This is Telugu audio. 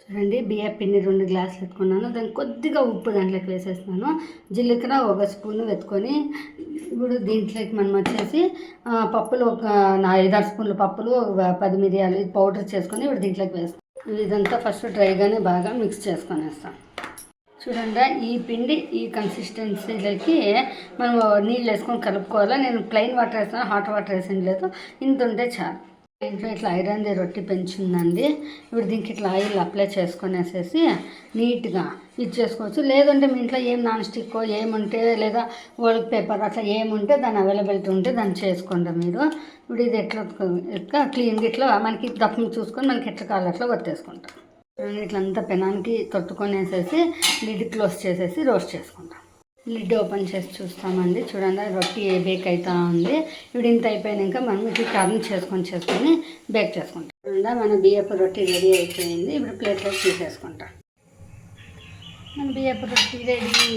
చూడండి, బియ్యం పిండి 2 గ్లాసులు ఎత్తుకున్నాను. దానికి కొద్దిగా ఉప్పు దాంట్లోకి వేసేస్తున్నాను. జీలకర్ర 1 స్పూను వెతుకొని ఇప్పుడు దీంట్లోకి మనం వచ్చేసి పప్పులు ఒక 5-6 స్పూన్లు పప్పులు, 10 మిరియాలు పౌడర్ చేసుకొని ఇప్పుడు దీంట్లోకి వేస్తాం. ఇదంతా ఫస్ట్ డ్రైగానే బాగా మిక్స్ చేసుకొనేస్తాం. చూడండి, ఈ పిండి ఈ కన్సిస్టెన్సీలోకి మనం నీళ్ళు వేసుకొని కలుపుకోవాలి. నేను ప్లెయిన్ వాటర్ వేస్తాను, హాట్ వాటర్ వేసిన లేదు. ఇంత ఉంటే చాలు. ఇంట్లో ఇట్లా ఐరన్ది రొట్టె పెంచుందండి. ఇప్పుడు దీనికి ఇట్లా ఆయిల్ అప్లై చేసుకొనేసేసి నీట్గా ఇది చేసుకోవచ్చు. లేదంటే మీ ఇంట్లో ఏం నాన్ స్టిక్ ఏముంటే లేదా వర్క్ పేపర్ అట్లా ఏముంటే దాని అవైలబిలిటీ ఉంటే దాన్ని చేసుకోండి మీరు. ఇప్పుడు ఇది ఎట్లా క్లీన్గా ఇట్లా మనకి దప్పం చూసుకొని మనకి ఎట్లా కావాలి అట్లా కొట్టేసుకుంటాం. ఇట్లంతా పెనానికి తొట్టుకొనేసేసి లిడ్ క్లోజ్ చేసేసి రోస్ట్ చేసుకుంటాం. లిడ్ ఓపెన్ చేసి చూస్తామండి. చూడండి, రొట్టి బేక్ అవుతా ఉంది. ఇప్పుడు ఇంత అయిపోయినాక మనం ఇట్లా టర్న్ చేసుకొని బేక్ చేసుకుంటాం. చూడండి, మన బియ్యపు రొట్టి రెడీ అయిపోయింది. ఇప్పుడు ప్లేట్లోకి తీసేసుకుంటాం. మన బియ్యపు రొట్టి రెడీ.